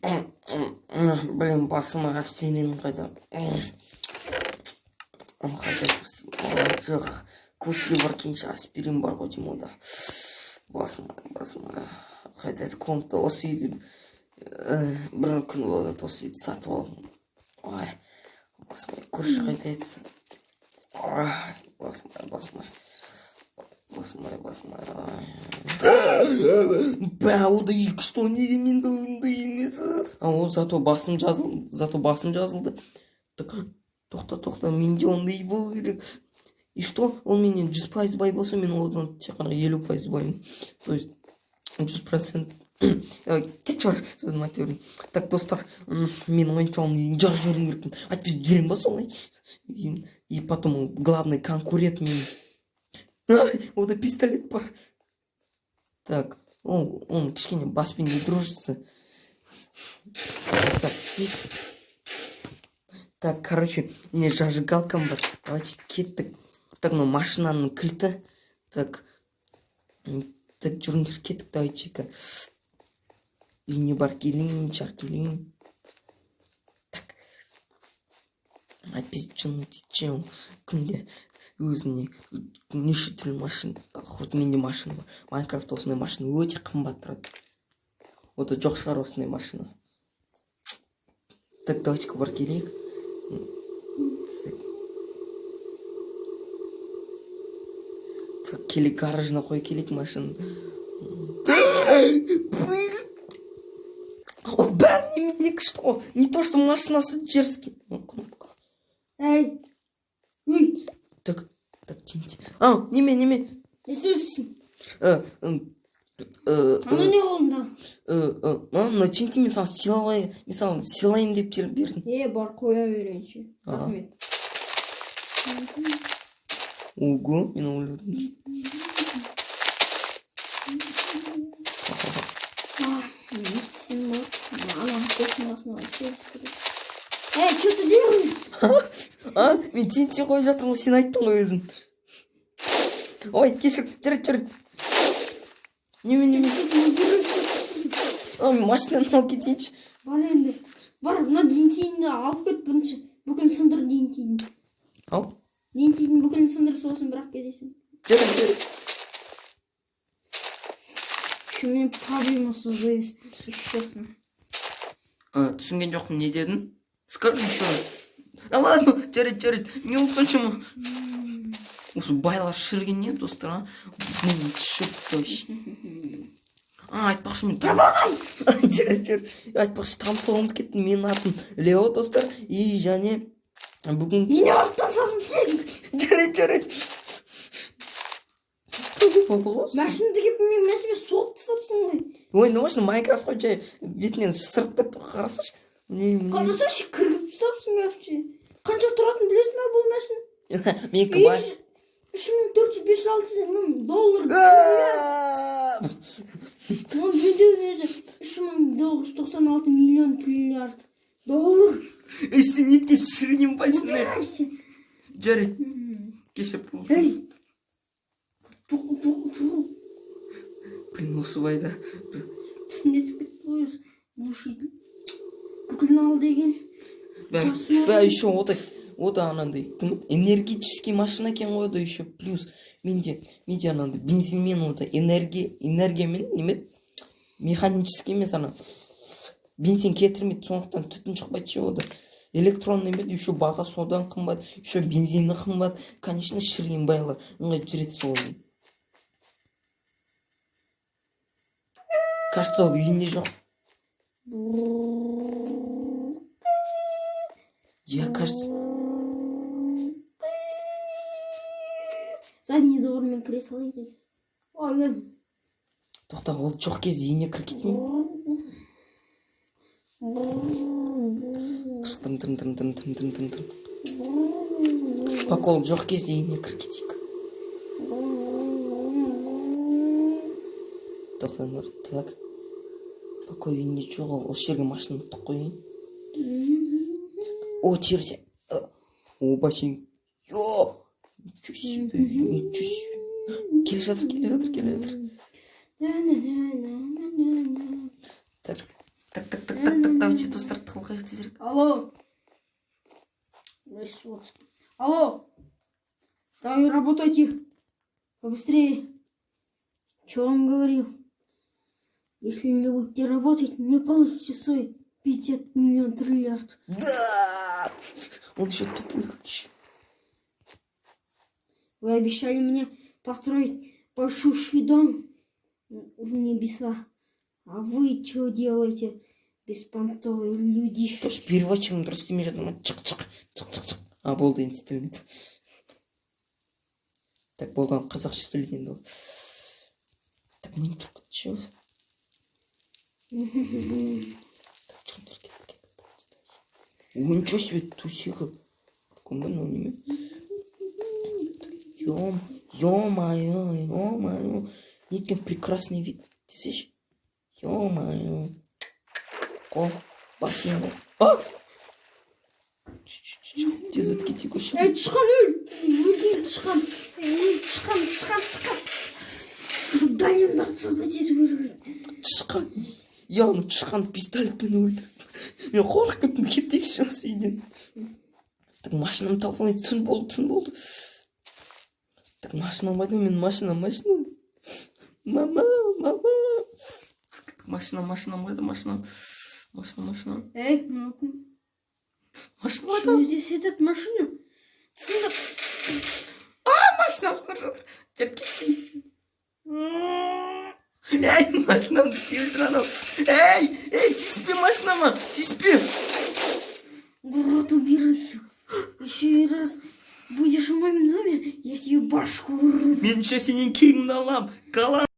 Блин, басыма аспирин қайда. Жоқ, көшеге бар кейінше аспирин бар ғой деймін онда. Басыма. Қайда комната осы үйді бір күн болады осы үйді сатып алдым. Ой, басыма көрші қайда еді. Басыма. Ол да екі что неге менде ондай емес. Ол зато басым жазылды. Тоқта, менде ондай болу керек. И что? Он менен 100% бай болса, мен одан тек қана 50% байым. То есть 100%. Кетші бар, сөзім айта берейін. Так, достар, мен ойыншауын жарып жіберім керекпін. Айтпай жүрем ба солай? И потом главный конкурент мен. Ода пистолет бар. Так, он кішкене баспен не дружится. Так, короче, мне зажигалкам бар. Давайте кеттік. Так, ну машинаның кілті. Так, жүріңдер кеттік, давайте-ка. Үйіне бар келейін, келейін. Так. Айтпес жынын тетчем күнде өзіне неше түрлі машин. Хоть менде машина бар. Майнкрафт осындай машина өте қымбат тұрады. Ода жоқ шығар осындай машина. Так, давайте-ка бар келейік. Так, келек гаражына қой келек машина. Бәріне менек что? Не то, что машинасы дерзкий. Кнопка. Эй! Так, тинти. Неме. Не сөзсің? Ана не қолында? Но тинти мен силайын деп келіп бердің. Бар қоя берейінші. Рахмет. Ого, мен ойладым. Не істесін бар. Анам космосына вообще істеді. Что ты делаешь? Мен тинти қойып жатырмын, сен айттың ғой өзің. Ой, кешір, жүріп. Неме. Машинаны алып кетейінші. Бар енді. Бар, мына дентейінді алып кет бірінші. Бүкіл сындыр дентейін. Ау? Дентейін бүкіл сындыр сосын бірақ кетесің. Жүріп. Мен проблемасы жойыз. Ешкесін. Түсінген жоқпын, не дедің? Скажи еще раз. Ладно, жүріп. Не ұмытсыншымы? Осы байлар шірген не, достар, Мен шырт точно. Айтпақшы мен жүріп. Айтпақшы танысуымыз кетті. Менің атым Лео, достар. И және бүгін... Не аттан сасын сен? Жүріп. Машинды кеп мен мәсіме соғып тастапсың ғой. Ой, ну можно Майнкрафт қой жай бетінен сырып кетті, қарасашы. Қарасашы, кіргіп тастапсың өпте. Қанша тұратын білесің бе бұл машин? Менікі бай. $3456 Оның жөндеуін өзі $3.996 миллион триллиард доллар. Сен нетке шірген байсың? Жүріп. Кешіп болсын. Жоқ. Блин, осы байда. Түсіндетіп кетті ғой өзі. Бұлшиды. Бүкілін ал деген. Бә, еще ода анандай энергетический машина екен ғой, ода еще плюс. Менде анандай бензинмен ода энергиямен неме механический емес, ана бензин кетірмейді, сондықтан түтін шықпайды ше ода. Электронный емес, еще баға содан қымбат, еще бензині қымбат. Конечно, шірген байлар ыңғай жүреді соны. Кажется, ол үйінде жоқ. Я, кажется... Задний двормен кіре салайын. Ой, Тоқта, ол жоқ кезде үйіне кір кетейін. Тыртым. Пока ол жоқ кезде үйіне кір кетейік. Тоқтаңдар, так. Пока үйінде жоқ, осы жерге машина тұқ қойын. О, черти. О, бассейн. Йо! Ничего себе. Келе жатыр. Так. давайте достарды қылғайық тезірек. Алло. Высоцкий. Алло. Давай работайте. Побыстрее. Что он говорил? Если не будете работать, не получите свой 50 миллионов триллиардов. Да! Он еще тупой, как еще. Вы обещали мне построить большущий дом в небеса. А вы что делаете, беспонтовые людишки? Тоже переводчиком дұрыс істемей жатырмын. Чық. А, болды енді істелмеді. Так, болды, қазақша сөйлейді енді ол. Так, мен тұрып кетші. Так, чындыр кеткен. Ой, ничего себе, тусиха. Кумба, ну неме. Ё-моё. Неткен прекрасный вид. Десешь? Ё-моё. Ко, бассейн. А! Тез өтіп кете көші. Тышқан өлген тышқан. Тышқан. Дай создать Тышқан. Я аны тышқан пистолетпен өлді. Мен қорқып кеттім, кетейікші осы үйден. Так, машинам табылмайды, түн болды. Так, машинам қайда, мен машинам. Мама. Машинам қайда, машинам. Эй, ну-ка. Машинам Что қайда? здесь этот машина? Сынып. Машинам сынып жатыр. Кеткенші. Эй, машинамды теуіп жүр анау. Эй, тиіспе машинама, тиіспе. Урод, убирайся. Еще и раз будешь в моем доме, я тебе башку уру. Мен еще сенен кегіңді алам.